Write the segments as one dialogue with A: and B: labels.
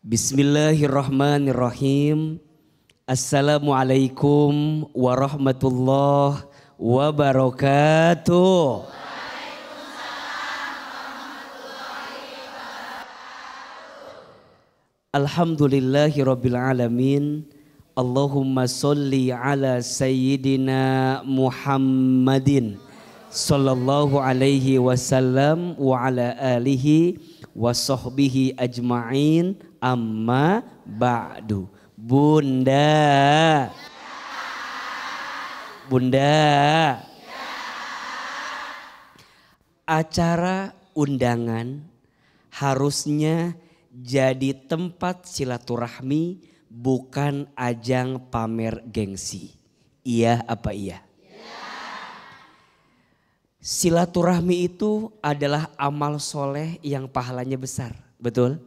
A: Bismillahirrahmanirrahim. Assalamualaikum warahmatullahi wabarakatuh. Alhamdulillahirabbil alamin. Allahumma sholli ala sayyidina Muhammadin sallallahu alaihi wasallam wa ala alihi wa sahbihi ajma'in, amma ba'du. Bunda, acara undangan harusnya jadi tempat silaturahmi, bukan ajang pamer gengsi. Iya apa iya? Silaturahmi itu adalah amal soleh yang pahalanya besar, betul?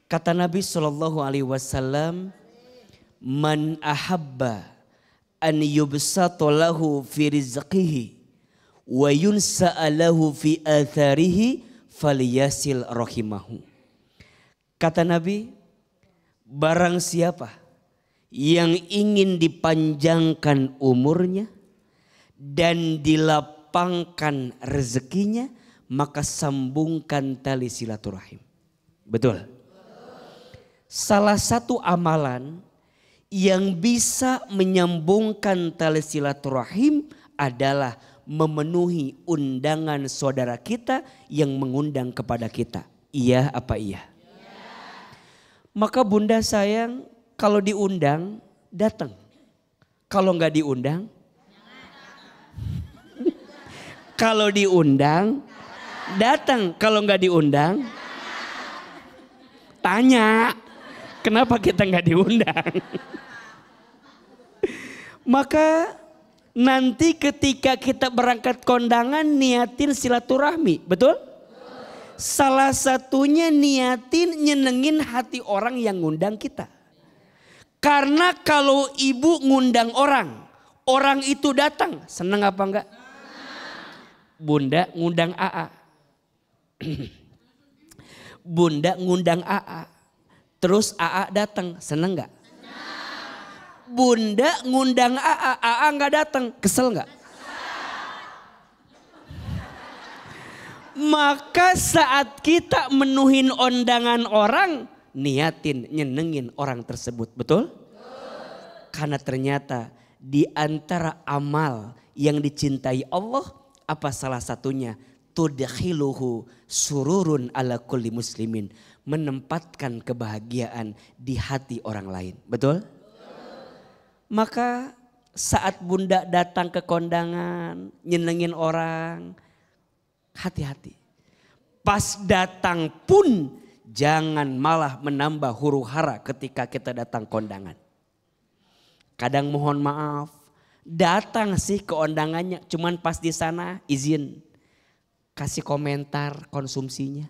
A: Kata Nabi SAW, man ahabba an yubsata lahu fi rizqihi wa yunsa'a lahu fi atharihi falyasil rahimahu. Kata Nabi, barang siapa yang ingin dipanjangkan umurnya dan dilapangkan rezekinya, maka sambungkan tali silaturahim. Betul? Salah satu amalan yang bisa menyambungkan tali silaturahim adalah memenuhi undangan saudara kita yang mengundang kepada kita. Iya apa iya? Maka bunda sayang, kalau diundang datang. Kalau nggak diundang, kalau diundang datang, kalau nggak diundang tanya kenapa kita nggak diundang. Maka nanti ketika kita berangkat kondangan niatin silaturahmi, betul? Salah satunya niatin nyenengin hati orang yang ngundang kita. Karena kalau ibu ngundang orang, orang itu datang, seneng apa enggak? Bunda ngundang AA. Bunda ngundang AA. Terus AA datang, seneng gak? Bunda ngundang AA gak datang, kesel gak? Maka saat kita menuhin undangan orang, niatin nyenengin orang tersebut, betul? Karena ternyata di antara amal yang dicintai Allah, apa salah satunya? Tudkhiluhu sururun ala kulli muslimin. Menempatkan kebahagiaan di hati orang lain. Betul? Maka saat bunda datang ke kondangan, nyenengin orang, hati-hati. Pas datang pun jangan malah menambah huru hara ketika kita datang kondangan. Kadang mohon maaf, datang sih ke undangannya, cuman pas di sana izin kasih komentar konsumsinya.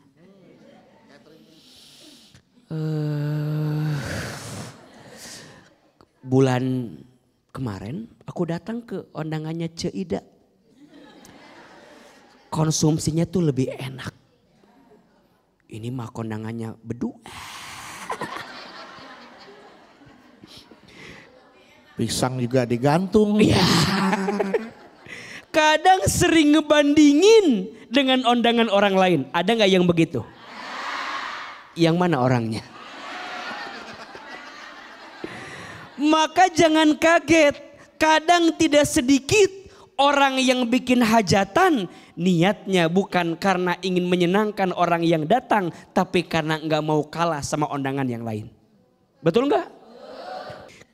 A: Bulan kemarin aku datang ke undangannya Ce Ida. Konsumsinya tuh lebih enak. Ini mah kondangannya berdua.
B: Pisang juga digantung.
A: Ya. Kadang sering ngebandingin dengan undangan orang lain. Ada gak yang begitu? Yang mana orangnya? Maka jangan kaget. Kadang tidak sedikit orang yang bikin hajatan. Niatnya bukan karena ingin menyenangkan orang yang datang. Tapi karena gak mau kalah sama undangan yang lain. Betul gak?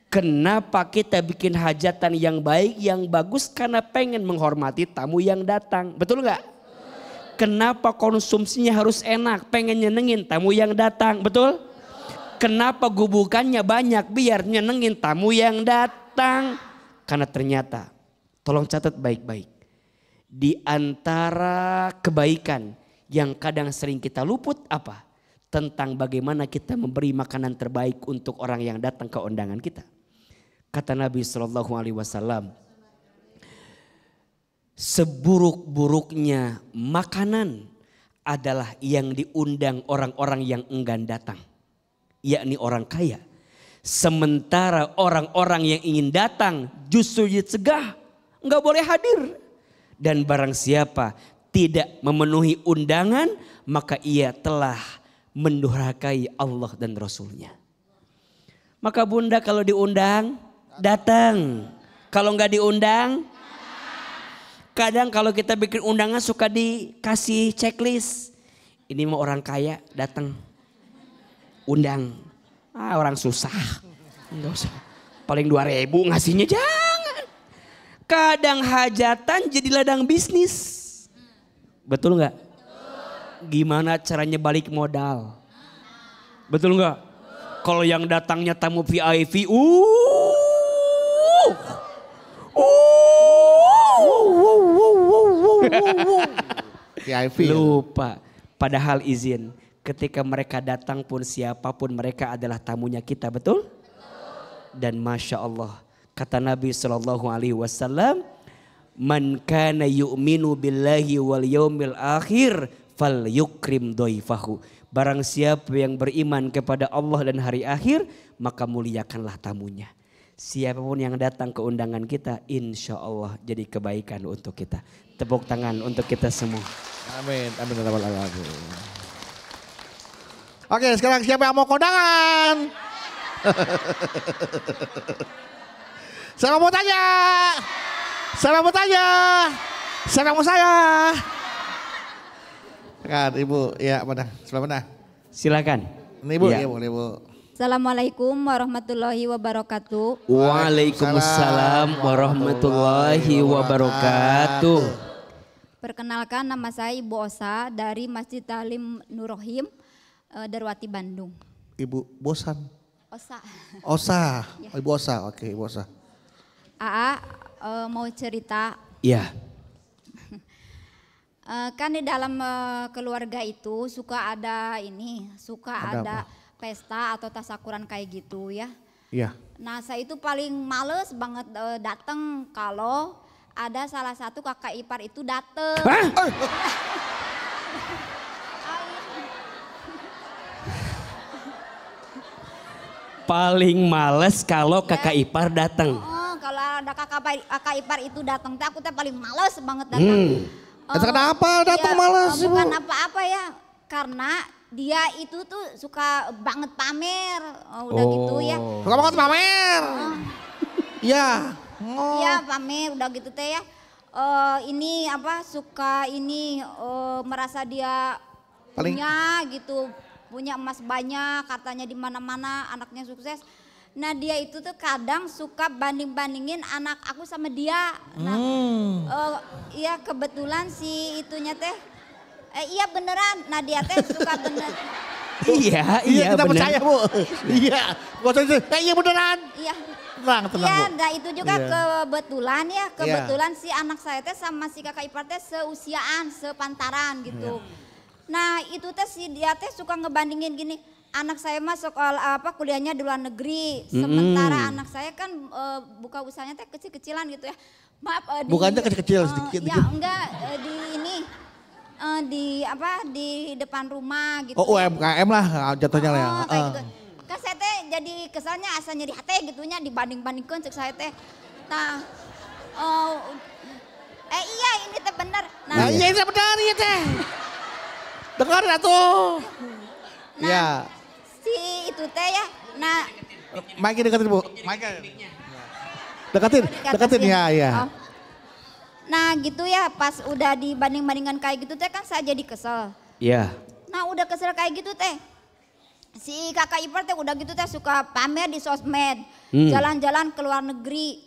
A: Kenapa kita bikin hajatan yang baik, yang bagus? Karena pengen menghormati tamu yang datang. Betul gak? Kenapa konsumsinya harus enak? Pengen nyenengin tamu yang datang. Betul? Kenapa gubukannya banyak? Biar nyenengin tamu yang datang. Karena ternyata, tolong catat baik-baik. Di antara kebaikan yang kadang sering kita luput apa? Tentang bagaimana kita memberi makanan terbaik untuk orang yang datang ke undangan kita. Kata Nabi SAW, seburuk-buruknya makanan adalah yang diundang orang-orang yang enggan datang. Yakni orang kaya. Sementara orang-orang yang ingin datang justru dicegah. Enggak boleh hadir. Dan barang siapa tidak memenuhi undangan, maka ia telah mendurhakai Allah dan Rasulnya. Maka bunda kalau diundang, datang. Kalau enggak diundang, kadang kalau kita bikin undangan suka dikasih checklist. Ini mau orang kaya datang. Undang. Orang susah. Enggak usah. Paling 2.000 ngasihnya jangan. Kadang hajatan jadi ladang bisnis. Betul enggak? Gimana caranya balik modal? Betul enggak? Kalau yang datangnya tamu VIP,
B: VIP.
A: Lupa. Padahal izin. Ketika mereka datang pun siapapun mereka adalah tamunya kita, betul? Dan Masya Allah. Kata Nabi SAW. Man kana yu'minu billahi wal yaumil akhir fal yukrim doifahu. Barang siapa yang beriman kepada Allah dan hari akhir, maka muliakanlah tamunya. Siapapun yang datang ke undangan kita, insya Allah jadi kebaikan untuk kita. Tepuk tangan untuk kita semua.
B: Amin. Amin. Oke, sekarang siapa yang mau kondangan? Siapa mau tanya? Siapa mau tanya? Siapa mau saya? Kan Ibu, ya mana? Sebelah mana?
A: Silakan.
B: Ini Ibu,
A: Ya.
B: ya boleh Ibu.
C: Assalamualaikum warahmatullahi wabarakatuh.
A: Waalaikumsalam warahmatullahi wabarakatuh.
C: Perkenalkan, nama saya Ibu Osa dari Masjid Talim Nur Rohim, Darwati, Bandung.
B: Ibu bosan?
C: Osa.
B: Osa,
C: Ya.
B: Ibu Osa, oke Ibu Osa.
C: Aa, mau cerita.
A: Ya.
C: Kan di dalam keluarga itu suka ada
B: Ada
C: ada
B: apa?
C: pesta atau tasakuran kayak gitu ya.
B: Iya.
C: Nah saya itu paling males banget datang kalau ada salah satu kakak ipar itu datang.
A: Hah? Paling males kalau kakak ipar datang.
C: Kalau ada kakak ipar itu datang, aku teh paling males banget datang.
B: Itu kenapa datang males, Bu?
C: Bukan apa-apa ya, karena dia itu tuh suka banget pamer, udah gitu ya.
B: Suka banget pamer. Iya. Oh.
C: Iya pamer, udah gitu teh ya. Ini apa suka ini merasa dia
B: Paling-
C: punya gitu, punya emas banyak, katanya di mana-mana anaknya sukses. Nah dia itu tuh kadang suka banding-bandingin anak aku sama dia. Nah, iya kebetulan si itunya teh, iya beneran. Nah dia teh suka bener.
A: Iya,
B: Iya, kita
A: bener.
B: percaya Bu. Iya. Gak usah itu. Iya beneran.
C: Iya.
B: Tenang, tenang
C: Iya,
B: Bu.
C: nah itu juga
B: Iya.
C: kebetulan si anak saya teh sama si kakak ipar teh seusiaan, sepantaran gitu. Nah itu teh si dia teh suka ngebandingin gini. Anak saya mah sekolah kuliahnya di luar negeri, sementara anak saya kan buka usahanya teh kecil-kecilan gitu ya. Maaf
B: Bukannya kecil-kecil, sedikit
C: ya
B: dikit.
C: enggak di ini di depan rumah gitu.
B: Oh UMKM lah jatuhnya lah ya.
C: Kayak gitu. Kan saya teh jadi kesalnya asa nyeri hati gitunya dibanding-bandingkan cek saya teh. Nah iya ini teh bener.
B: Nah iya itu benar iya teh. Dengar atuh.
C: Nah,
B: Iya.
C: si itu teh ya. Nah,
B: Mike deketin Bu. Mike. Deketin ya ya.
C: Oh. Nah gitu ya pas udah dibanding-bandingkan kayak gitu teh kan saya jadi kesel.
A: Iya.
C: Nah udah kesel kayak gitu teh. Si kakak ipar teh udah gitu teh suka pamer di sosmed. Jalan-jalan ke luar negeri.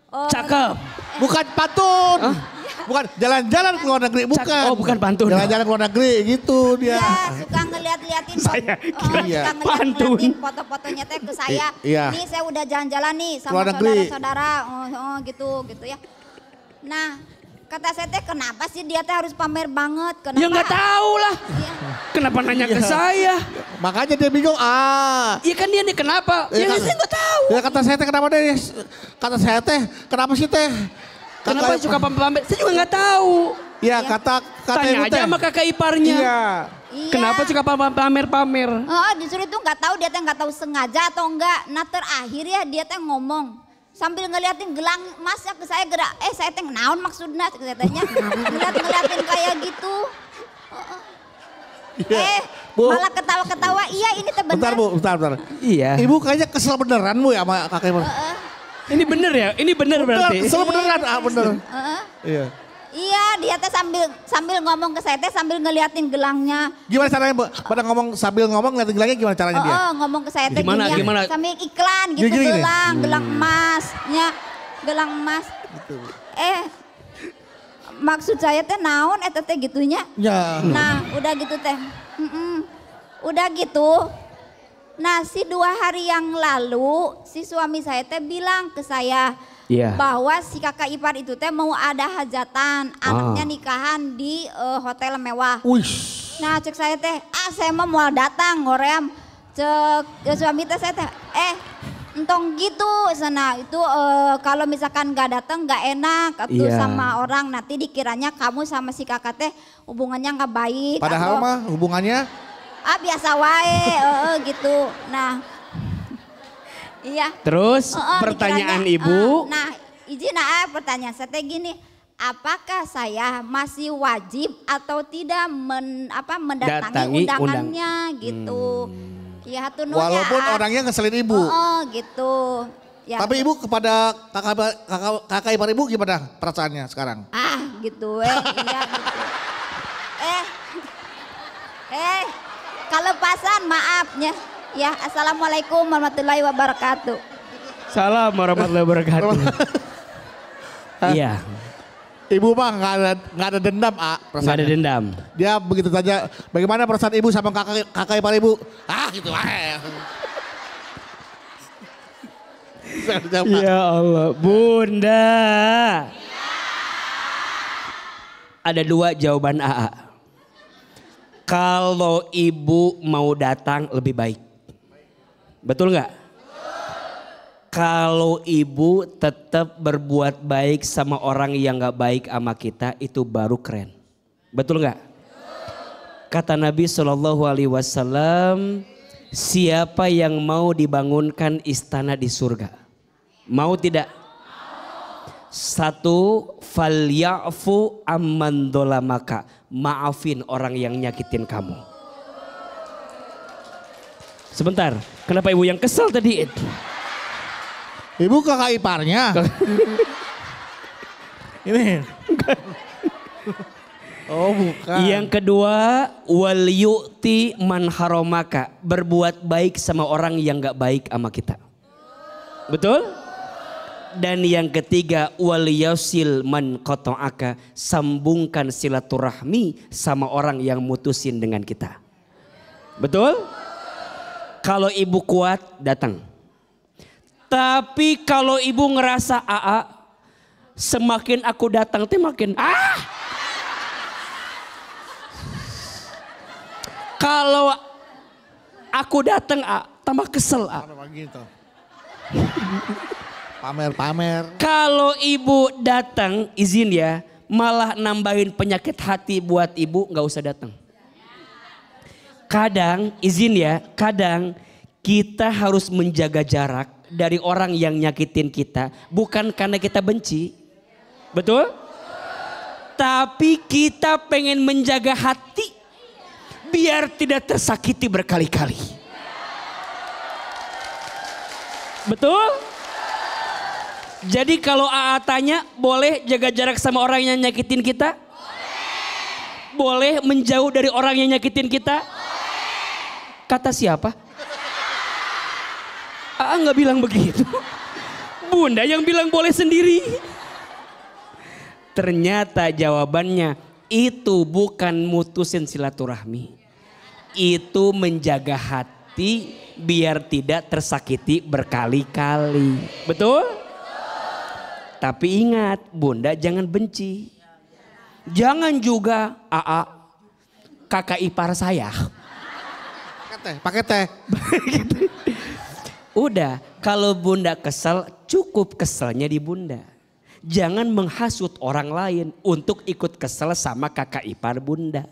A: Cakep.
B: Bukan pantun. Bukan jalan-jalan ke luar negeri bukan.
A: Oh, bukan pantun.
B: Jalan-jalan ke luar negeri gitu dia.
C: Iya, suka ngeliat-liatin
A: Saya
B: kira
C: suka
A: pantun.
C: ngeliat-ngeliatin foto-fotonya teh ke saya.
B: Iya.
C: Nih saya udah jalan-jalan nih sama
B: Luar negeri.
C: saudara-saudara. Gitu ya. Nah, kata saya teh kenapa sih dia teh harus pamer banget? Kenapa?
A: Ya nggak tahu lah.
C: Iya.
A: Kenapa nanya ke saya?
B: Makanya dia bingung.
A: Iya kan dia nih kenapa?
B: Iya,
A: Ya
B: kan.
A: saya nggak tahu.
B: Ya kata saya teh kenapa deh? Kata saya teh kenapa sih teh?
A: Kenapa suka pamer? Saya juga nggak tahu.
B: Iya, kata
A: Tanya
B: ibu
A: aja
B: teh.
A: sama kakak iparnya.
B: Iya.
C: Iya.
A: Kenapa suka pamer-pamer?
C: Oh, justru itu nggak tahu dia teh nggak tahu sengaja atau enggak. Nah terakhir ya dia teh ngomong sambil ngeliatin gelang emasnya ke saya gerak. Saya teh naon maksudnya katanya. Ngeliatin kayak gitu.
B: Iya. Bu.
C: Malah ketawa-ketawa. Iya ini teh benar.
B: Bentar.
A: Iya.
B: Ibu kayaknya kesel beneran Bu ya sama kakak ipar.
A: Ini bener ya? Ini bener berarti.
B: Kesel beneran, bener. Iya.
C: Iya dia teh sambil ngomong ke saya teh sambil ngeliatin gelangnya.
B: Gimana caranya Bu? Pada sambil ngomong ngeliatin gelangnya gimana caranya dia?
C: Ngomong ke saya teh
A: Gimana,
C: gini ya,
A: gimana?
C: sambil iklan gitu
B: Gini.
C: gelang emasnya. Gelang emas.
B: Gitu.
C: Maksud saya teh naon eta teh gitunya.
B: Ya.
C: Nah udah gitu teh. Udah gitu. Nah si 2 hari yang lalu si suami saya teh bilang ke saya.
A: Iya.
C: Bahwa si kakak ipar itu teh mau ada hajatan. Anaknya nikahan di hotel mewah.
B: Wish.
C: Nah cek saya teh, saya mah mau datang ngoream. Cek suami teh saya teh, entong gitu sana itu kalau misalkan nggak datang nggak enak atau
A: Iya.
C: sama orang nanti dikiranya kamu sama si kakak teh hubungannya nggak baik.
B: Padahal
C: atau,
B: mah hubungannya
C: biasa wae gitu. Nah iya.
A: Terus pertanyaan
C: dikiranya,
A: ibu.
C: nah izin pertanyaan saya teh gini. Apakah saya masih wajib atau tidak mendatangi undangannya gitu. Ya hatur nuhun
B: walaupun
C: ya.
B: orangnya ngeselin ibu.
C: Gitu. Ya.
B: Tapi ibu kepada kakak ipar ibu gimana perasaannya sekarang?
C: Gitu iya gitu. Kalau pasan maafnya. Ya assalamualaikum warahmatullahi wabarakatuh.
A: Salam warahmatullahi wabarakatuh. Iya.
B: Ibu mah nggak ada dendam,
A: Nggak ada dendam.
B: Dia begitu saja. Bagaimana perasaan ibu sama kakak ipar ibu? Gitu aja.
A: Ya Allah, Bunda. Ada 2 jawaban AA. Kalau ibu mau datang lebih baik. Betul nggak? Kalau ibu tetap berbuat baik sama orang yang gak baik sama kita, itu baru keren. Betul gak? Kata Nabi SAW, siapa yang mau dibangunkan istana di surga? Mau tidak? 1, falyafu amman dolamaka. Maafin orang yang nyakitin kamu. Sebentar, kenapa ibu yang kesel tadi?
B: Ibu kakak iparnya. Ini. Oh bukan.
A: Yang kedua, wal yu'ti man haramaka. Berbuat baik sama orang yang gak baik sama kita. Betul? Dan yang ketiga, wal yasil man qata'aka. Sambungkan silaturahmi sama orang yang mutusin dengan kita. Betul? Kalau ibu kuat, datang. Tapi kalau ibu ngerasa semakin aku datang teh makin Kalau aku datang tambah kesel
B: Pamer.
A: Kalau ibu datang izin ya, malah nambahin penyakit hati buat ibu, nggak usah datang. Kadang izin ya, kadang kita harus menjaga jarak dari orang yang nyakitin kita, bukan karena kita benci. Betul? Tapi kita pengen menjaga hati biar tidak tersakiti berkali-kali. Betul? Jadi kalau AA tanya, boleh jaga jarak sama orang yang nyakitin kita? Boleh menjauh dari orang yang nyakitin kita? Kata siapa? Nggak bilang begitu. Bunda yang bilang boleh sendiri. Ternyata jawabannya itu bukan mutusin silaturahmi. Itu menjaga hati biar tidak tersakiti berkali-kali. Betul? Tapi ingat, Bunda jangan benci. Jangan juga kakak ipar saya.
B: Pakai teh.
A: Udah, kalau Bunda kesel, cukup keselnya di Bunda. Jangan menghasut orang lain untuk ikut kesel sama kakak ipar bunda.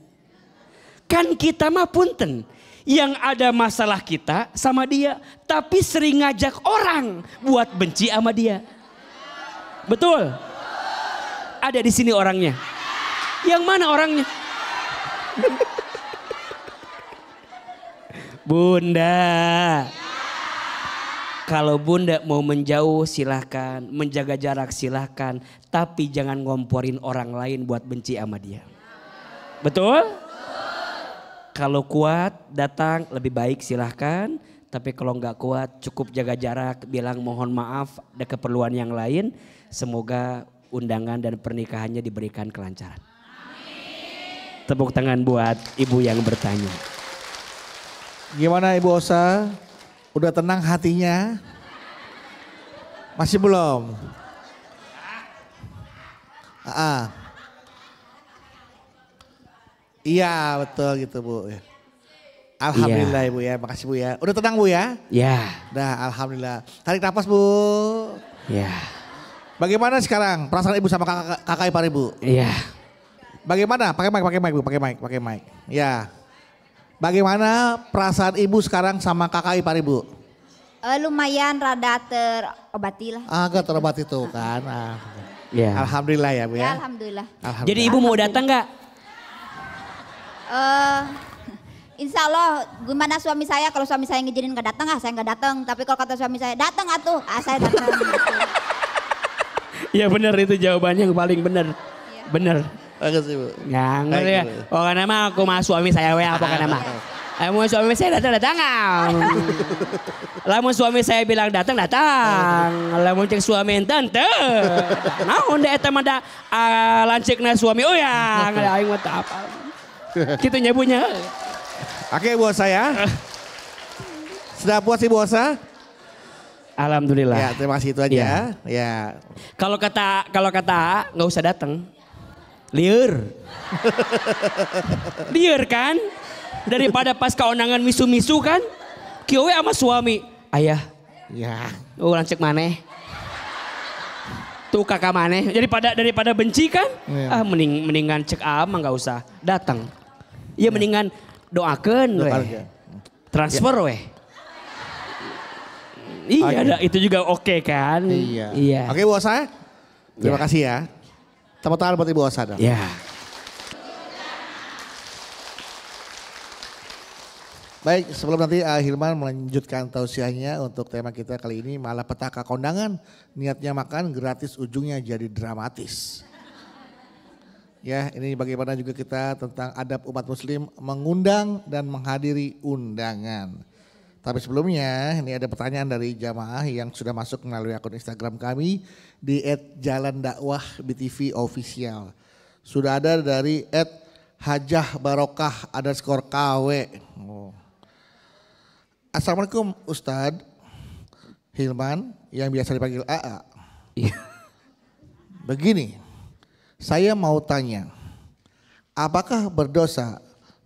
A: Kan kita mah punten. Yang ada masalah kita sama dia. Tapi sering ngajak orang buat benci sama dia. Betul? Ada di sini orangnya. Yang mana orangnya? Bunda. Kalau bunda mau menjauh silahkan. Menjaga jarak silahkan. Tapi jangan ngomporin orang lain buat benci sama dia. Betul? Kalau kuat datang lebih baik silahkan. Tapi kalau nggak kuat cukup jaga jarak. Bilang mohon maaf ada keperluan yang lain. Semoga undangan dan pernikahannya diberikan kelancaran. Amin. Tepuk tangan buat ibu yang bertanya.
B: Gimana Ibu Osa? Udah tenang hatinya? Masih belum? Iya betul gitu Bu. Alhamdulillah Ibu ya, makasih Bu ya. Udah tenang Bu ya?
A: Ya.
B: Dah alhamdulillah. Tarik nafas Bu.
A: Ya.
B: Bagaimana sekarang perasaan Ibu sama kakak ipar Ibu?
A: Iya.
B: Bagaimana? Pakai mic Bu, pakai mic. Ya. Bagaimana perasaan Ibu sekarang sama kakak ipar Ibu?
C: Lumayan rada terobati lah.
B: Agak terobati tuh kan.
A: Ya.
B: Alhamdulillah ya Bu ya.
C: Alhamdulillah.
A: Jadi ibu mau datang nggak?
C: Insya Allah gimana suami saya, kalau suami saya ngizinin nggak datang saya nggak datang. Tapi kalau kata suami saya datang atuh, saya datang.
A: Ya benar itu jawabannya yang paling benar.
C: Iya.
A: Benar.
B: Bagus Ibu.
A: Nggak ya. Oh karena mah aku mah suami saya apa karena mah. Mau suami saya datang. Lamun suami saya bilang datang. Lamun cek suami enten naon deh eta mah da lancikna suami oyang aing mah apa. Kitu nyabunya.
B: Oke Bu Osa ya. Sudah puas Ibu Osa?
A: Alhamdulillah.
B: Ya terima kasih itu aja. Ya.
A: Kalau kata nggak usah datang. Liur. Liur kan? Daripada pas keundangan misu-misu kan? Kieu sama suami. Ayah.
B: Ya.
A: Lancik maneh. Tuh kakak maneh. Daripada benci kan?
B: Ya.
A: Mendingan cek ama nggak usah datang. Ya mendingan doakeun weh. Transfer weh. Iya, itu juga oke kan?
B: Iya. Oke Bu Osa. Terima kasih ya. Tepuk tangan buat Ibu Osa dong.
A: Ya.
B: Baik, sebelum nanti Hilman melanjutkan tausiahnya untuk tema kita kali ini malapetaka kondangan, niatnya makan gratis ujungnya jadi dramatis. Ya, ini bagaimana juga kita tentang adab umat muslim mengundang dan menghadiri undangan. Tapi sebelumnya ini ada pertanyaan dari jamaah yang sudah masuk melalui akun Instagram kami di @jalandakwahbtv_official. Sudah ada dari @hajahbarokah_KW. Assalamualaikum Ustadz Hilman yang biasa dipanggil AA. Begini, saya mau tanya, apakah berdosa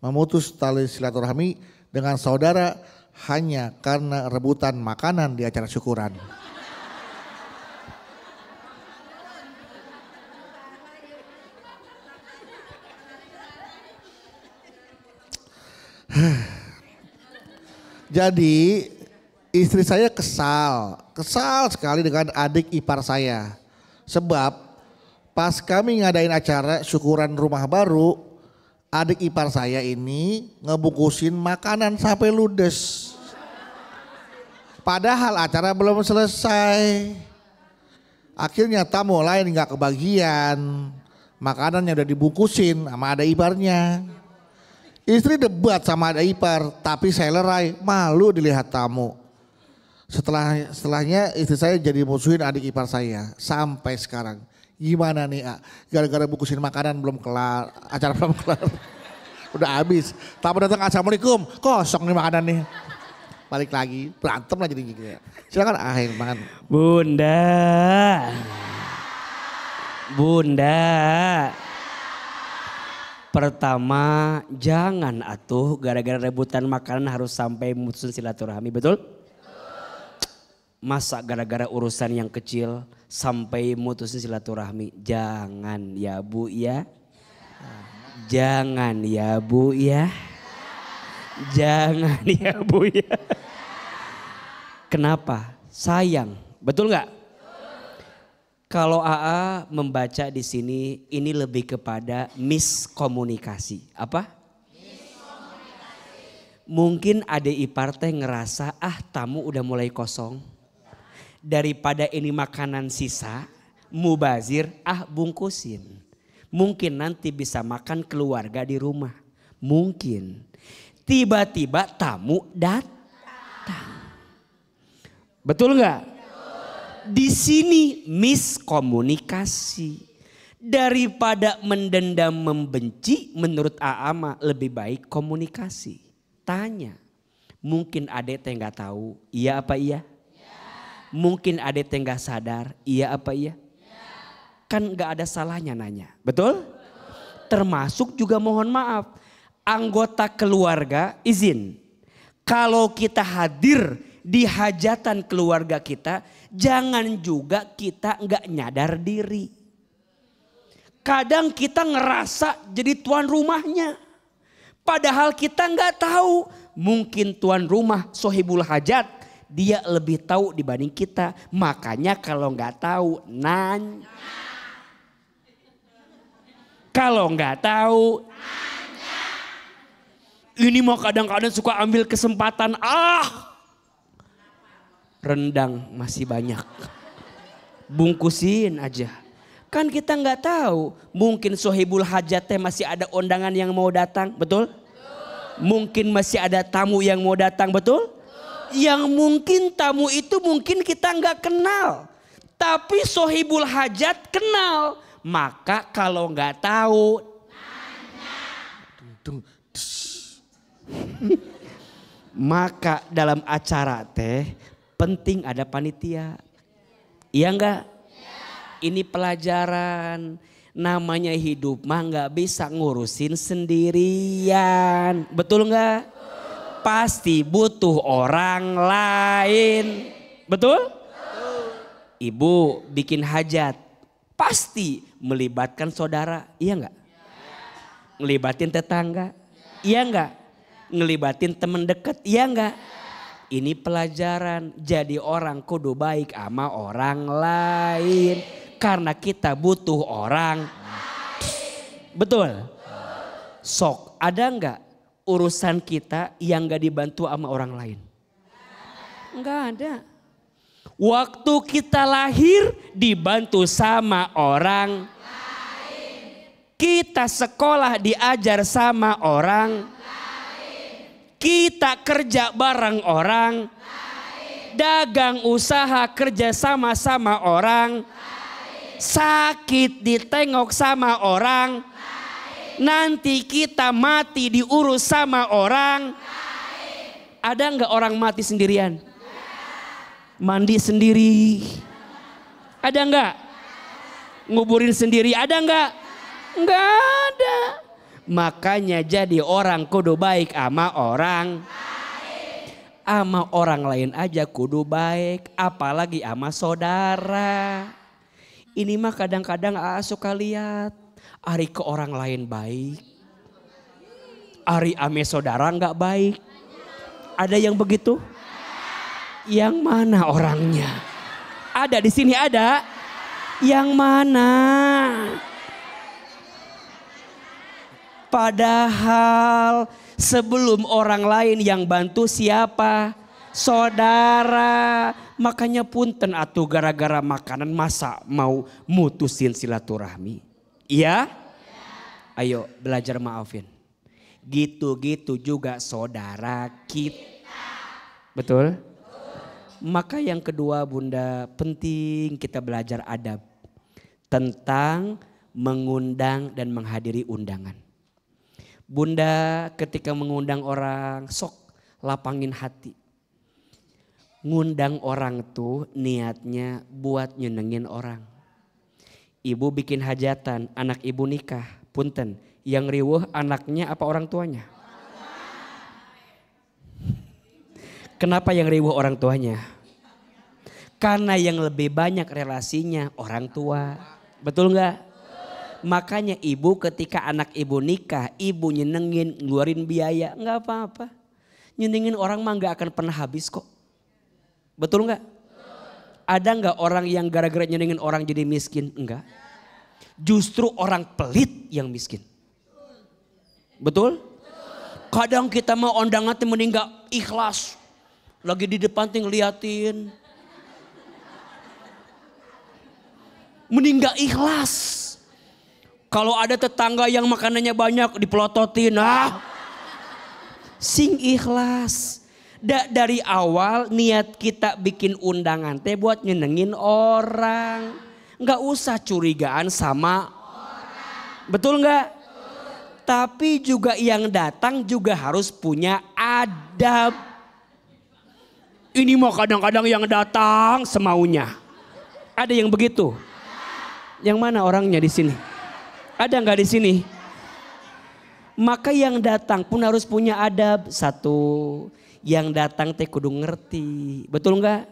B: memutus tali silaturahmi dengan saudara hanya karena rebutan makanan di acara syukuran? Jadi istri saya kesal sekali dengan adik ipar saya. Sebab pas kami ngadain acara syukuran rumah baru, adik ipar saya ini ngebungkusin makanan sampai ludes. Padahal acara belum selesai. Akhirnya tamu lain gak kebagian. Makanannya udah dibungkusin sama adik iparnya. Istri debat sama adik ipar, tapi saya lerai, malu dilihat tamu. Setelahnya istri saya jadi musuhin adik ipar saya sampai sekarang. Gimana nih gara-gara bungkusin makanan belum kelar, acara belum kelar. Udah habis, tamu datang assalamualaikum, kosong nih makanan nih. Balik lagi, berantem lah jadi gitu. Silakan akhir makan.
A: Bunda. Pertama, jangan atuh gara-gara rebutan makanan harus sampai mutusin silaturahmi, betul? Masa gara-gara urusan yang kecil sampai mutusin silaturahmi? Jangan ya Bu ya. Jangan ya Bu ya. Jangan ya Bu ya. Kenapa? Sayang, betul nggak? Kalau AA membaca di sini ini lebih kepada miskomunikasi. Apa? Mungkin adik ipar teh ngerasa tamu udah mulai kosong. Daripada ini makanan sisa, mubazir, bungkusin. Mungkin nanti bisa makan keluarga di rumah. Mungkin. Tiba-tiba tamu datang. Betul nggak? Di sini miskomunikasi. Daripada mendendam membenci, menurut Aama lebih baik komunikasi. Tanya, mungkin adek teh nggak tahu, iya apa iya? Mungkin adek teh nggak sadar, iya apa iya? Kan nggak ada salahnya nanya, betul? Termasuk juga mohon maaf, anggota keluarga izin. Kalau kita hadir di hajatan keluarga kita, jangan juga kita nggak nyadar diri. Kadang kita ngerasa jadi tuan rumahnya. Padahal kita nggak tahu, mungkin tuan rumah sohibul hajat dia lebih tahu dibanding kita. Makanya kalau nggak tahu nanya. Kalau nggak tahu nanya. Ini mah kadang-kadang suka ambil kesempatan. Rendang masih banyak. Bungkusin aja. Kan kita nggak tahu, mungkin sohibul hajat teh masih ada undangan yang mau datang, betul? Mungkin masih ada tamu yang mau datang, betul? Yang mungkin tamu itu mungkin kita nggak kenal, tapi sohibul hajat kenal. Maka kalau nggak tahu, maka dalam acara teh penting ada panitia, iya nggak? Ini pelajaran, namanya hidup mah nggak bisa ngurusin sendirian, betul nggak? Pasti butuh orang lain, betul? Ibu bikin hajat, pasti melibatkan saudara, iya nggak? Ngelibatin tetangga, iya nggak? Ngelibatin teman dekat, iya nggak? Ini pelajaran, jadi orang kudu baik sama orang lain. Karena kita butuh orang. Betul? Sok, ada nggak urusan kita yang nggak dibantu sama orang lain? Nggak ada. Waktu kita lahir dibantu sama orang lain. Kita sekolah diajar sama orang lain. Kita kerja bareng orang lain. Dagang usaha kerja sama-sama orang lain. Sakit ditengok sama orang lain. Nanti kita mati diurus sama orang lain. Ada nggak orang mati sendirian? Mandi sendiri. Ada nggak? Nguburin sendiri. Ada nggak? Nggak ada. Makanya jadi orang kudu baik sama orang lain. Sama orang lain aja kudu baik. Apalagi sama saudara. Ini mah kadang-kadang suka lihat. Ari ke orang lain baik. Ari ame saudara nggak baik. Ada yang begitu? Yang mana orangnya? Ada di sini ada? Yang mana? Padahal sebelum orang lain yang bantu siapa? Saudara. Makanya punten atuh gara-gara makanan masa mau mutusin silaturahmi. Iya? Ayo belajar maafin. Gitu-gitu juga saudara kita. Betul? Maka yang kedua Bunda, penting kita belajar adab. Tentang mengundang dan menghadiri undangan. Bunda ketika mengundang orang sok lapangin hati. Ngundang orang tuh niatnya buat nyenengin orang. Ibu bikin hajatan, anak ibu nikah, punten. Yang riweuh anaknya apa orang tuanya? Kenapa yang riweuh orang tuanya? Karena yang lebih banyak relasinya orang tua. Betul nggak? Makanya ibu ketika anak ibu nikah, ibu nyenengin, ngeluarin biaya, nggak apa-apa. Nyenengin orang mah nggak akan pernah habis kok. Betul nggak? Ada nggak orang yang gara-gara nyenengin orang jadi miskin? Enggak. Justru orang pelit yang miskin. Betul? Kadang kita mau undangan mending nggak ikhlas. Lagi di depan ting liatin. Mending gak ikhlas. Kalau ada tetangga yang makanannya banyak dipelototin. Sing ikhlas. Dari awal niat kita bikin undangan teh buat nyenengin orang. Gak usah curigaan sama orang. Betul gak? Tapi juga yang datang juga harus punya adab. Ini mau kadang-kadang yang datang semaunya. Ada yang begitu? Yang mana orangnya di sini? Ada nggak di sini? Maka yang datang pun harus punya adab. Satu, yang datang teh kudu ngerti. Betul nggak?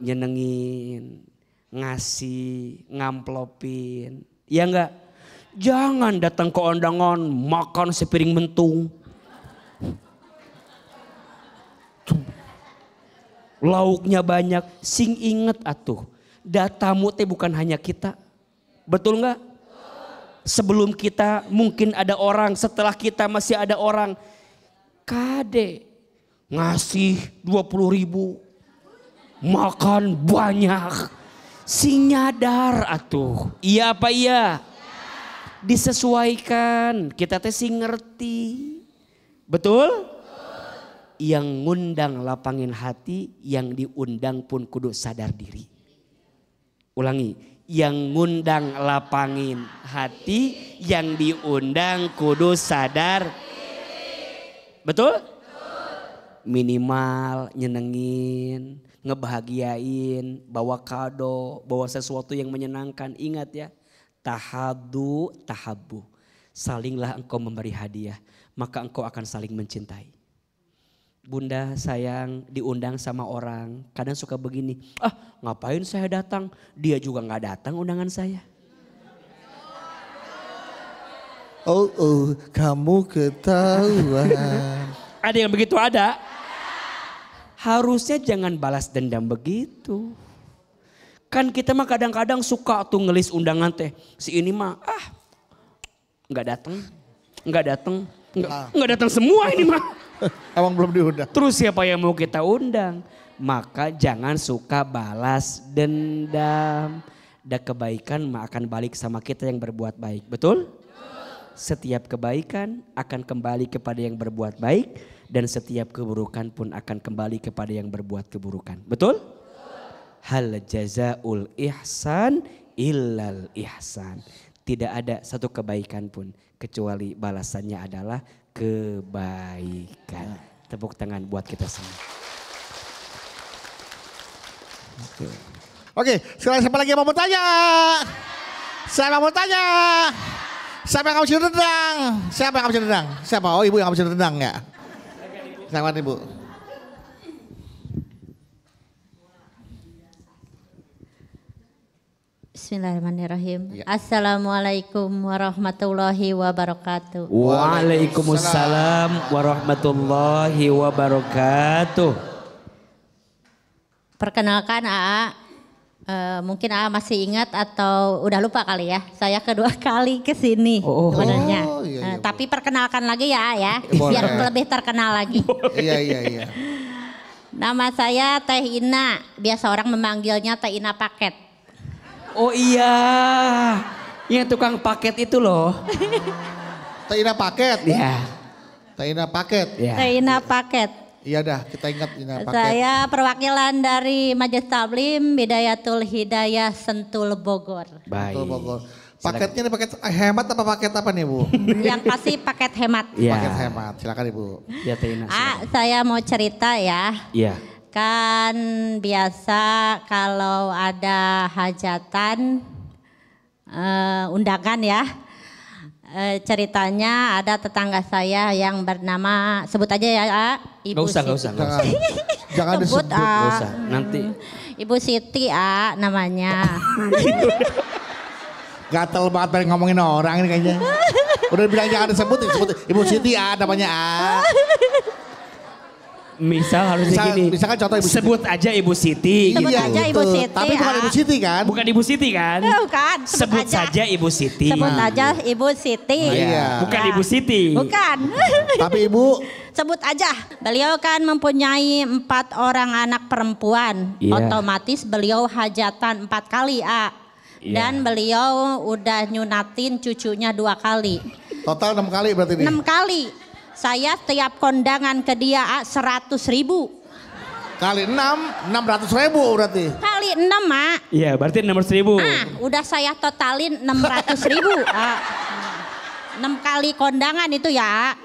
A: Nyenengin, ngasih, ngamplopin. Ya nggak? Jangan datang ke undangan makan sepiring mentung. Lauknya banyak, sing inget atuh. Datamu teh bukan hanya kita. Betul nggak? Sebelum kita mungkin ada orang, setelah kita masih ada orang. Kade ngasih 20.000, makan banyak. Sing nyadar atuh. Iya apa iya? Disesuaikan, kita teh sing ngerti. Betul? Yang ngundang lapangin hati, yang diundang pun kudu sadar diri. Ulangi, yang ngundang lapangin hati, yang diundang kudu sadar. Betul? Minimal nyenengin, ngebahagiain, bawa kado, bawa sesuatu yang menyenangkan. Ingat ya, tahadu tahabu. Salinglah engkau memberi hadiah, maka engkau akan saling mencintai. Bunda sayang diundang sama orang, kadang suka begini, ngapain saya datang, dia juga gak datang undangan saya.
B: Oh, kamu ketahuan.
A: Ada yang begitu ada? Harusnya jangan balas dendam begitu. Kan kita mah kadang-kadang suka tuh ngelis undangan teh, si ini mah gak datang semua ini mah.
B: Emang belum diundang.
A: Terus siapa yang mau kita undang? Maka jangan suka balas dendam. Dan kebaikan akan balik sama kita yang berbuat baik. Betul? Setiap kebaikan akan kembali kepada yang berbuat baik. Dan setiap keburukan pun akan kembali kepada yang berbuat keburukan. Betul? Hal jazaul ihsan illal ihsan. Tidak ada satu kebaikan pun kecuali balasannya adalah kebaikan. Tepuk tangan buat kita semua.
B: Oke, sekarang siapa lagi yang mau bertanya? Siapa yang mau tanya? Siapa yang habis rendang? Siapa yang habis rendang? Siapa? Oh, ibu yang habis rendang ya? Siapa ibu?
D: Bismillahirrahmanirrahim. Ya. Assalamualaikum warahmatullahi wabarakatuh.
A: Waalaikumsalam warahmatullahi wabarakatuh.
D: Perkenalkan AA, mungkin AA masih ingat atau udah lupa kali ya. Saya kedua kali ke sini sebenarnya.
B: Iya,
D: tapi perkenalkan lagi ya ya, biar lebih terkenal lagi.
B: Iya.
D: Nama saya Teh Ina, biasa orang memanggilnya Teh Ina Paket.
A: Oh iya, yang tukang paket itu loh.
B: Teh Ina Paket?
A: Iya.
B: Teh Ina Paket?
A: Ya.
D: Teh Ina Paket.
B: Iya dah, kita ingat Ina Paket.
D: Saya perwakilan dari Majelis Tablim Bidayatul Hidayah Sentul Bogor.
A: Baik.
B: Sentul Bogor. Paketnya ini paket hemat apa paket apa nih Bu?
D: Yang pasti paket hemat.
A: Ya.
B: Paket hemat, silakan Ibu.
A: Ya Teh Ina.
D: Saya mau cerita ya.
A: Iya.
D: Kan biasa kalau ada hajatan undangan ya. Ceritanya ada tetangga saya yang bernama, sebut aja ya Ibu.
A: Gak usah.
B: Jangan
D: Sebut,
B: disebut.
A: Gak usah, nanti.
D: Ibu Siti namanya.
B: Gatel banget pengen ngomongin orang ini kayaknya. Udah bilang jangan disebut Ibu Siti namanya
A: Misal harusnya gini.
B: Misalkan contoh Ibu Siti.
A: Sebut aja Ibu Siti.
D: Sebut aja Ibu Siti.
B: Tapi bukan Ibu Siti kan?
A: Bukan Ibu Siti kan?
D: Bukan.
A: Sebut saja Ibu Siti.
D: Sebut aja Ibu Siti.
B: Iya.
A: Bukan Ibu Siti.
D: Bukan.
B: Tapi Ibu.
D: Sebut aja. Beliau kan mempunyai 4 orang anak perempuan.
A: Iya.
D: Otomatis beliau hajatan 4 kali
A: Iya.
D: Dan beliau udah nyunatin cucunya 2 kali.
B: Total 6 kali berarti nih?
D: 6 kali. Saya tiap kondangan ke dia 100.000.
B: Kali 6, 600.000 berarti.
D: Kali 6
A: Iya berarti 600.000.
D: Udah saya totalin 600.000. 6 kali kondangan itu ya.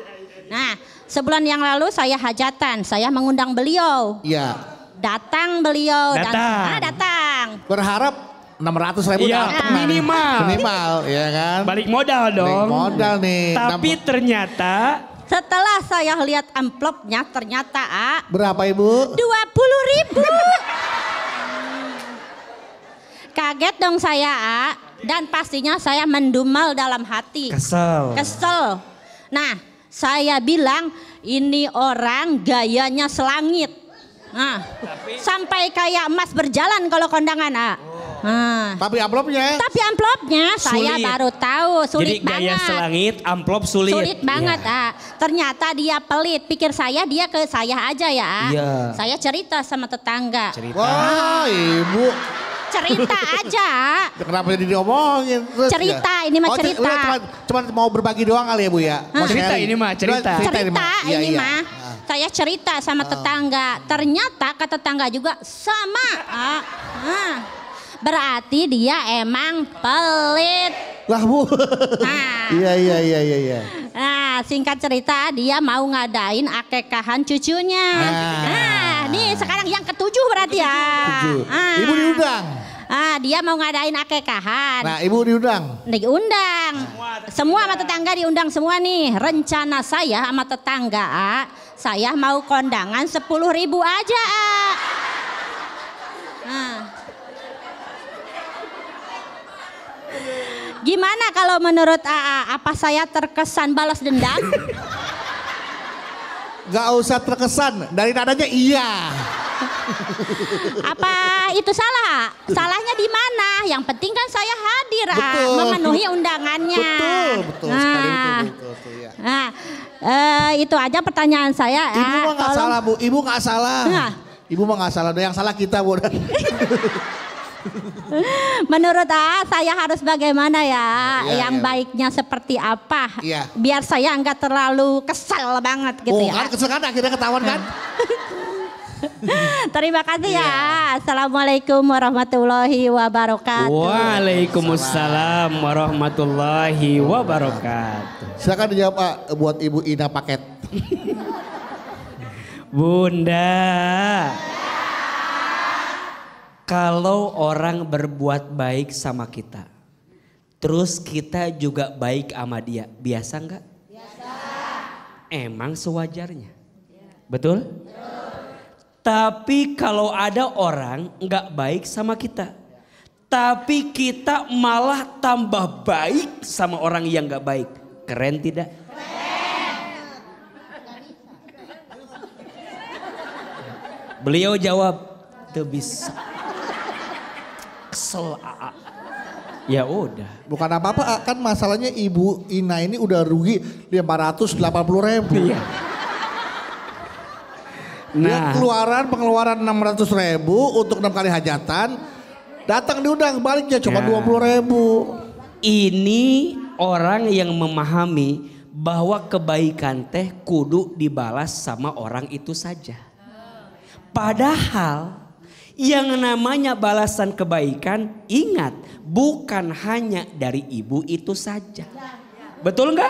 D: Nah sebulan yang lalu saya hajatan, saya mengundang beliau.
B: Iya.
D: Datang beliau.
A: Datang.
D: Datang.
B: Berharap 600.000
A: Iya,
B: datang.
A: minimal.
B: Minimal, ya kan?
A: Balik modal dong.
B: Balik modal nih.
A: Tapi ternyata
D: Setelah saya lihat amplopnya ternyata
B: berapa Ibu?
D: 20.000. Kaget dong saya dan pastinya saya mendumal dalam hati.
A: kesel.
D: Nah saya bilang ini orang gayanya selangit. Nah, sampai kayak emas berjalan kalau kondangan Nah.
B: Tapi amplopnya?
D: Tapi amplopnya saya
A: Sulit.
D: baru tahu sulit
A: Jadi gaya
D: banget.
A: selangit, amplop sulit.
D: Sulit banget
A: Iya.
D: Ternyata dia pelit. Pikir saya dia ke saya aja ya.
A: Iya.
D: Saya cerita sama tetangga.
A: Cerita.
B: Wah Ibu.
D: Cerita aja.
B: Kenapa jadi diomongin? Terus
D: Cerita,
B: ya?
D: ini mah cerita.
B: Udah, cuma mau berbagi doang kali ya Bu ya? Mau
A: Cerita
B: sharing.
A: ini mah, cerita.
D: Cerita
B: Iya,
D: ini
B: iya.
D: mah. Saya cerita sama tetangga. Ternyata ke tetangga juga sama. Berarti dia emang pelit.
B: Lah Bu.
D: Nah.
B: Iya.
D: Nah, singkat cerita dia mau ngadain akekahan cucunya. Nah, nih sekarang yang ketujuh berarti ya.
B: Ibu diundang.
D: Dia mau ngadain akekahan.
B: Nah Ibu diundang.
D: Diundang. Semua sama tetangga diundang semua nih. Rencana saya sama tetangga, saya mau kondangan 10.000 aja. Gimana kalau menurut apa saya terkesan balas dendam?
B: Gak usah terkesan, dari nadanya iya.
D: Apa itu salah? Salahnya di mana? Yang penting kan saya hadir,
B: Betul.
D: memenuhi undangannya.
B: Betul sekali, betul ya.
D: Nah, itu aja pertanyaan saya.
B: Ibu mah gak salah Bu, Ibu gak salah.
D: Nah.
B: Ibu mah gak salah, yang salah kita Bu.
D: Menurut saya harus bagaimana ya?
B: Iya,
D: Yang
B: iya.
D: baiknya seperti apa?
B: Iya.
D: Biar saya nggak terlalu kesal banget gitu ya.
B: Kan kesel kan akhirnya ketahuan kan?
D: Terima kasih
B: Iya.
D: ya. Assalamualaikum warahmatullahi wabarakatuh.
A: Waalaikumsalam warahmatullahi wabarakatuh.
B: Silakan dijawab Pak buat Ibu Ina Paket.
A: Bunda, kalau orang berbuat baik sama kita, terus kita juga baik sama dia, biasa nggak? Biasa. Emang sewajarnya, betul? Tapi kalau ada orang nggak baik sama kita, tapi kita malah tambah baik sama orang yang nggak baik, keren tidak? Beliau jawab, tuh bisa. Kesel Ya udah.
B: Bukan apa-apa kan masalahnya Ibu Ina ini udah rugi 580.000.
A: Iya.
B: Dia pengeluaran 600.000 untuk 6 kali hajatan. Datang diundang baliknya cuma
A: Ya.
B: 20.000.
A: Ini orang yang memahami bahwa kebaikan teh kudu dibalas sama orang itu saja. Padahal yang namanya balasan kebaikan, ingat, bukan hanya dari ibu itu saja. Betul nggak?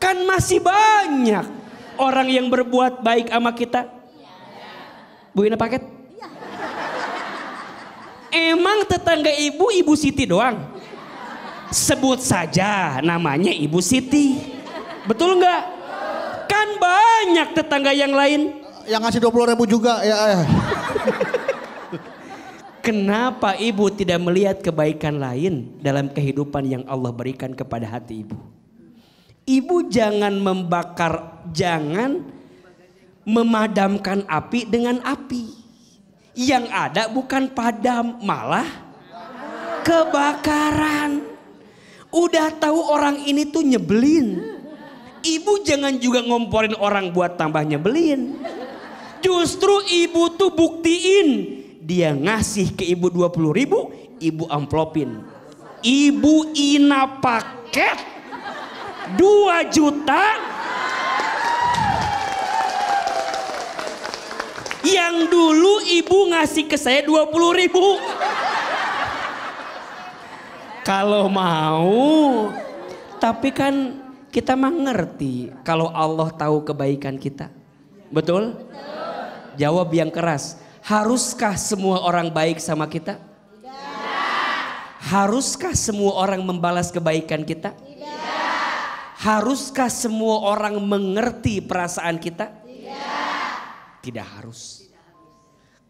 A: Kan masih banyak orang yang berbuat baik sama kita. Bu Ina Paket? Emang tetangga ibu Siti doang? Sebut saja namanya Ibu Siti. Betul nggak? Kan banyak tetangga yang lain.
B: Yang ngasih 20.000 juga ya.
A: Kenapa ibu tidak melihat kebaikan lain dalam kehidupan yang Allah berikan kepada hati ibu? Ibu jangan jangan memadamkan api dengan api. Yang ada bukan padam, malah kebakaran. Udah tahu orang ini tuh nyebelin. Ibu jangan juga ngomporin orang buat tambah nyebelin. Justru ibu tuh buktiin. Dia ngasih ke ibu 20.000, ibu amplopin. Ibu Ina paket 2 juta. Yang dulu ibu ngasih ke saya 20.000. Kalau mau. Tapi kan kita mah ngerti kalau Allah tahu kebaikan kita. Betul? Jawab yang keras. Haruskah semua orang baik sama kita? Tidak. Haruskah semua orang membalas kebaikan kita? Tidak. Haruskah semua orang mengerti perasaan kita? Tidak. Tidak harus.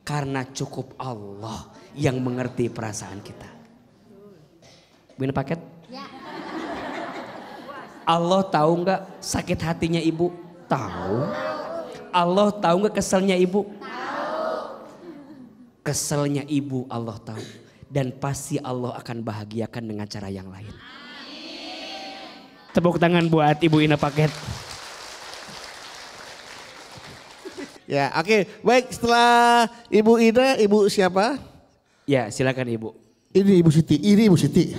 A: Karena cukup Allah yang mengerti perasaan kita. Bina paket? Ya. Allah tahu nggak sakit hatinya ibu? Tahu. Allah tahu nggak keselnya ibu? Tahu. Keselnya ibu Allah tahu. Dan pasti Allah akan bahagiakan dengan cara yang lain. Tepuk tangan buat Ibu Ina Paket.
B: Ya, oke. Baik, setelah Ibu Ina, Ibu siapa?
A: Ya, silakan Ibu.
B: Ini Ibu Siti, ini Ibu Siti.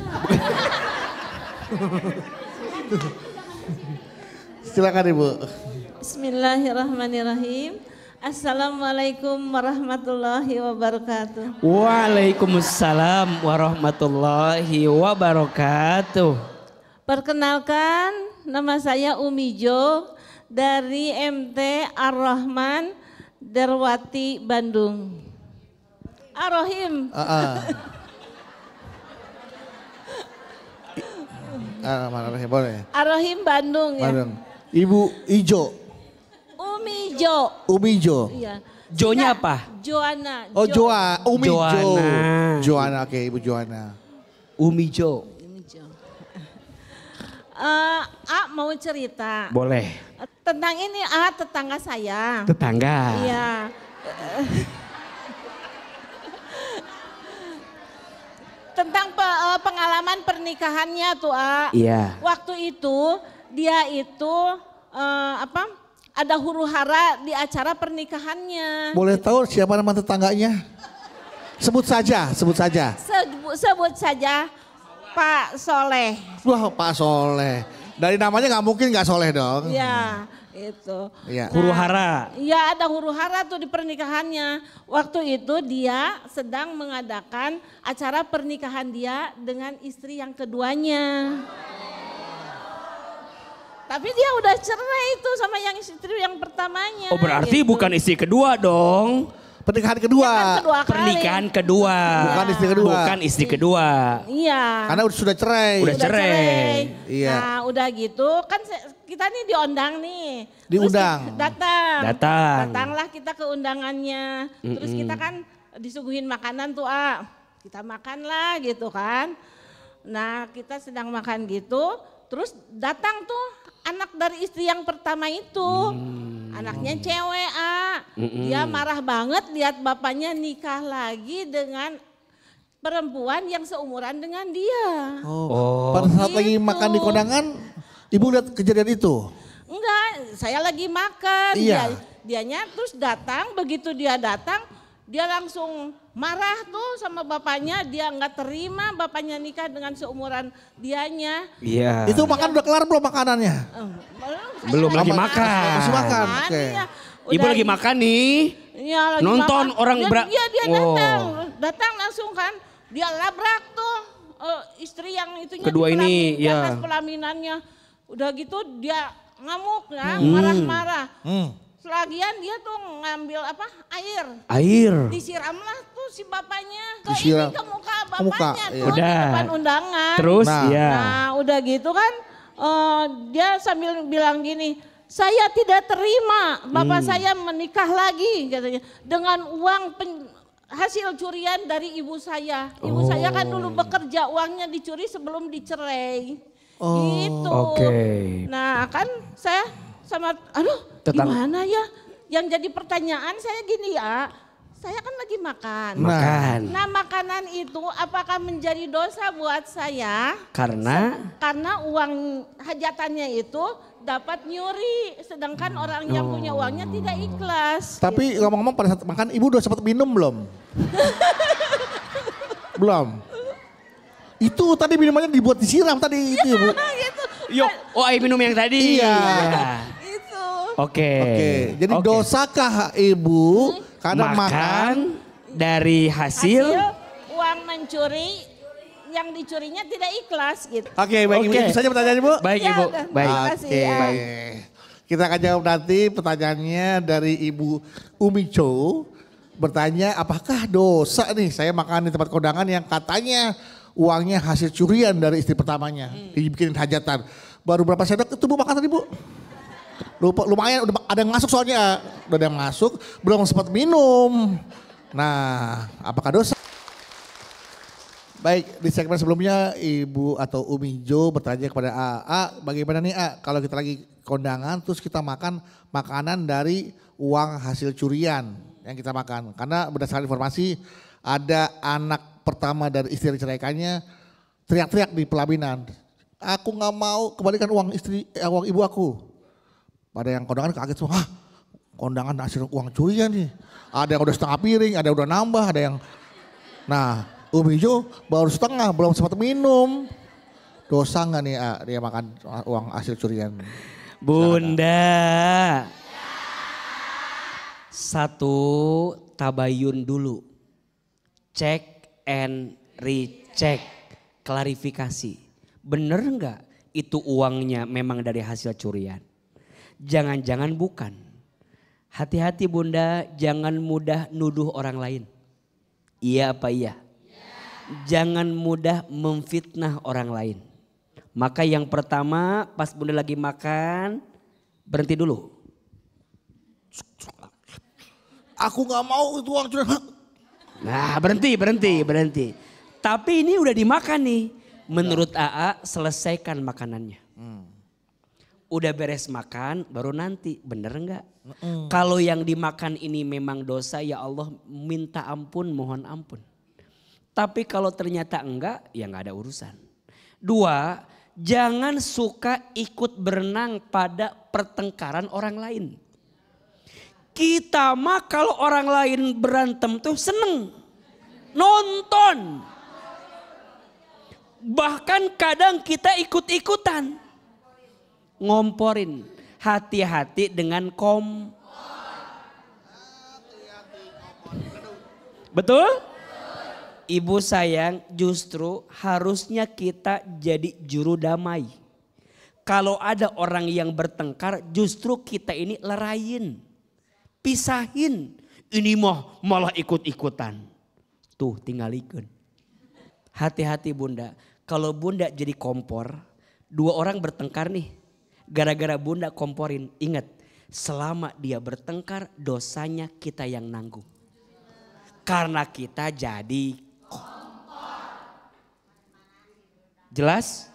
B: Silakan Ibu.
E: Bismillahirrahmanirrahim. Assalamualaikum warahmatullahi wabarakatuh.
A: Waalaikumsalam warahmatullahi wabarakatuh.
E: Perkenalkan, nama saya Umijo dari MT Ar-Rahman Darwati Bandung. Ar-Rahim.
B: Boleh.
E: Ar-Rahim Bandung ya.
B: Bandung. Ibu Ijo. Umijo.
E: Iya.
A: Jo-nya apa?
E: Joana.
B: Oh Umijo.
A: Joana.
B: Joana, oke Ibu Joana.
A: Umijo.
E: Mau cerita.
A: Boleh.
E: Tentang ini tetangga saya.
A: Tetangga.
E: Iya. Tentang pengalaman pernikahannya tuh
A: Iya.
E: Waktu itu dia itu ada huru hara di acara pernikahannya.
B: Boleh tahu siapa nama tetangganya? Sebut saja.
E: Sebut saja Pak Soleh.
B: Wah, Pak Soleh. Dari namanya nggak mungkin nggak Soleh dong.
E: Iya, itu.
B: Iya.
A: Huru hara.
E: Iya, ada huru hara tuh di pernikahannya. Waktu itu dia sedang mengadakan acara pernikahan dia dengan istri yang keduanya. Tapi dia udah cerai itu sama yang istri yang pertamanya.
A: Oh berarti
E: gitu.
A: bukan istri kedua dong.
B: Pernikahan kedua.
E: Ya kan
A: Pernikahan kedua.
B: Bukan istri kedua.
A: Bukan istri kedua.
E: Iya.
B: Karena sudah cerai.
A: Udah cerai.
B: Iya.
E: Nah udah gitu kan kita nih diundang nih.
B: Diundang.
E: Terus
A: Datang.
E: Datanglah kita ke undangannya. Terus kita kan disuguhin makanan tuh kita makan lah gitu kan. Nah kita sedang makan gitu. Terus datang tuh anak dari istri yang pertama itu. Anaknya cewek Dia marah banget lihat bapaknya nikah lagi dengan perempuan yang seumuran dengan dia.
B: Oh. Pada saat lagi
E: Gitu.
B: makan di kondangan, ibu lihat kejadian itu?
E: Enggak, saya lagi makan.
B: Iya.
E: Dianya terus datang, begitu dia datang, dia langsung marah tuh sama bapaknya. Dia nggak terima bapaknya nikah dengan seumuran dianya.
A: Iya.
B: Itu makan udah kelar belum makanannya?
A: Belum lagi makan.
B: Masih makan, oke.
E: Iya.
A: Ibu lagi makan nih.
E: Iya, lagi
A: Nonton
E: makan.
A: orang
E: Dia datang langsung kan. Dia labrak tuh istri yang itunya
A: Kedua ini,
E: di atas
A: ya.
E: pelaminannya. Udah gitu dia ngamuk ya, marah-marah. Selagian dia tuh ngambil air. Disiramlah tuh si bapaknya ke muka bapaknya
B: iya.
E: tuh di
A: Udah.
E: depan undangan.
A: Terus
E: Nah udah gitu kan dia sambil bilang gini, saya tidak terima bapak saya menikah lagi katanya dengan uang hasil curian dari ibu saya. Ibu saya kan dulu bekerja, uangnya dicuri sebelum dicerai. Gitu. Nah kan saya sama, gimana ya? Yang jadi pertanyaan saya gini ya, saya kan lagi makan. Nah makanan itu apakah menjadi dosa buat saya? Karena uang hajatannya itu dapat nyuri, sedangkan orang yang punya uangnya tidak ikhlas.
B: Tapi ngomong-ngomong pada saat makan ibu udah sempat minum belum? Belum. Itu tadi minumannya dibuat disiram tadi itu Bu.
E: Gitu.
A: Air minum yang tadi.
B: Iya.
E: Itu.
A: Oke.
B: Jadi dosakah ibu karena makan
A: dari hasil
E: uang mencuri yang dicurinya tidak ikhlas gitu.
B: Oke, baik Ibu. Itu saja pertanyaan Ibu.
A: Baik Ibu. Baik.
E: Terima kasih ya.
B: Kita akan jawab nanti pertanyaannya dari Ibu Umi Cho. Bertanya apakah dosa nih saya makan di tempat kondangan yang katanya uangnya hasil curian dari istri pertamanya. Dibikinin hajatan. Baru berapa sendok itu Bu makan tadi Bu? Lumayan udah ada yang masuk soalnya. Udah ada yang masuk belum sempat minum. Nah apakah dosa? Baik, di segmen sebelumnya Ibu atau Umi Jo bertanya kepada bagaimana nih kalau kita lagi kondangan terus kita makan makanan dari uang hasil curian yang kita makan. Karena berdasarkan informasi ada anak pertama dari istri diceraikannya teriak-teriak di pelaminan. Aku gak mau kembalikan uang ibu aku. Pada yang kondangan kaget semua, kondangan hasil uang curian nih. Ada yang udah setengah piring, ada yang udah nambah, ada yang... Nah, Umi Jo baru setengah, belum sempat minum. Dosa nggak nih dia makan uang hasil curian?
A: Bunda. Satu, tabayun dulu. Cek and recheck. Klarifikasi. Bener nggak itu uangnya memang dari hasil curian? Jangan-jangan bukan. Hati-hati Bunda, jangan mudah nuduh orang lain. Iya apa iya? Jangan mudah memfitnah orang lain. Maka yang pertama pas Bunda lagi makan, berhenti dulu.
B: Aku gak mau itu uang curian.
A: Nah berhenti. Tapi ini udah dimakan nih. Menurut AA selesaikan makanannya. Udah beres makan baru nanti, bener enggak? Kalau yang dimakan ini memang dosa ya Allah minta ampun, mohon ampun. Tapi kalau ternyata enggak, ya enggak ada urusan. Dua, jangan suka ikut berenang pada pertengkaran orang lain. Kita mah kalau orang lain berantem tuh seneng. Nonton. Bahkan kadang kita ikut-ikutan. Ngomporin. Hati-hati dengan Betul? Ibu sayang, justru harusnya kita jadi juru damai. Kalau ada orang yang bertengkar, justru kita ini lerayin. Pisahin. Ini malah ikut-ikutan. Tuh tinggalikan. Hati-hati Bunda. Kalau Bunda jadi kompor, dua orang bertengkar nih. Gara-gara Bunda komporin, ingat. Selama dia bertengkar, dosanya kita yang nanggung. Karena kita jadi jelas?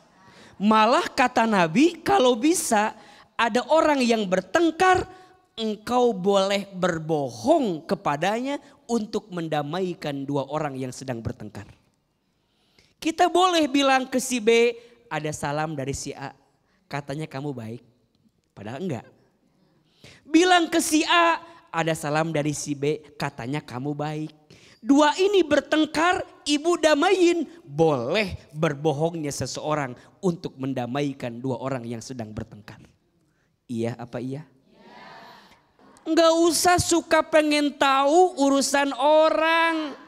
A: Malah kata Nabi kalau bisa ada orang yang bertengkar engkau boleh berbohong kepadanya untuk mendamaikan dua orang yang sedang bertengkar. Kita boleh bilang ke si B ada salam dari si A katanya kamu baik padahal enggak. Bilang ke si A ada salam dari si B katanya kamu baik. Dua ini bertengkar, ibu damain. Boleh berbohongnya seseorang untuk mendamaikan dua orang yang sedang bertengkar. Iya apa iya? Enggak usah suka pengen tahu urusan orang.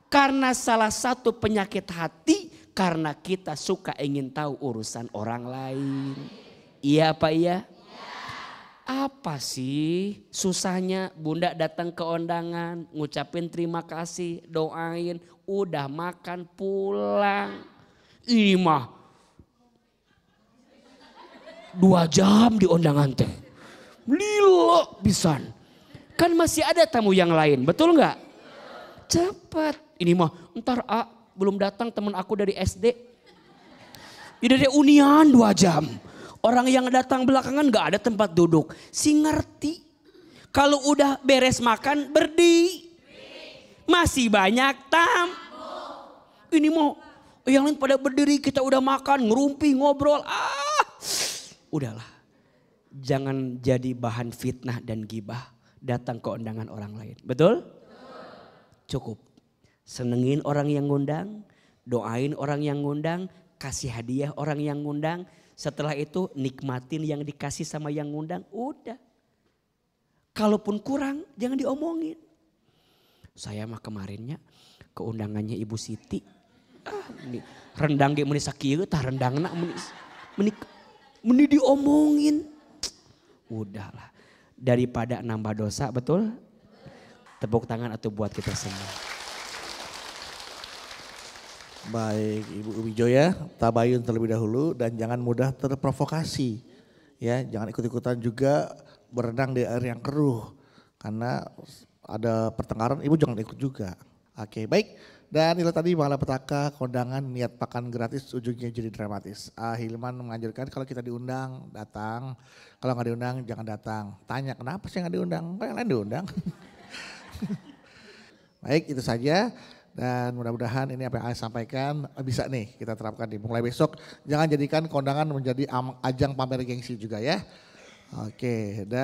A: Karena salah satu penyakit hati, karena kita suka ingin tahu urusan orang lain. Iya apa iya? Apa sih susahnya Bunda datang ke undangan, ngucapin terima kasih, doain, udah makan pulang. Ini mah 2 jam di undangan teh. Lilo pisan. Kan masih ada tamu yang lain, betul nggak? Cepat. Ini mah ntar belum datang teman aku dari SD. Ini dari Unian 2 jam. Orang yang datang belakangan gak ada tempat duduk. Si ngerti. Kalau udah beres makan berdiri. Masih banyak tamu. Ini mau yang lain pada berdiri, kita udah makan, ngerumpi, ngobrol. Udahlah. Jangan jadi bahan fitnah dan gibah datang ke undangan orang lain. Betul? Cukup. Senengin orang yang ngundang, doain orang yang ngundang, kasih hadiah orang yang ngundang. Setelah itu nikmatin yang dikasih sama yang ngundang, udah. Kalaupun kurang jangan diomongin. Saya mah kemarinnya ke undangannya Ibu Siti. Rendang ge meuni sakieu tah rendangna meuni diomongin. Udahlah. Daripada nambah dosa, betul? Tepuk tangan atau buat kita semua.
B: Baik Ibu Wijoya, tabayun terlebih dahulu dan jangan mudah terprovokasi. Ya, jangan ikut-ikutan juga berenang di air yang keruh. Karena ada pertengkaran, Ibu jangan ikut juga. Oke, baik. Dan itu tadi malapetaka kondangan niat makan gratis ujungnya jadi dramatis. Hilman menganjurkan kalau kita diundang datang, kalau nggak diundang jangan datang. Tanya kenapa sih nggak diundang? Kok yang lain diundang? Baik, itu saja. Dan mudah-mudahan ini apa yang saya sampaikan bisa nih kita terapkan di mulai besok. Jangan jadikan kondangan menjadi ajang pamer gengsi juga ya. Oke. Dan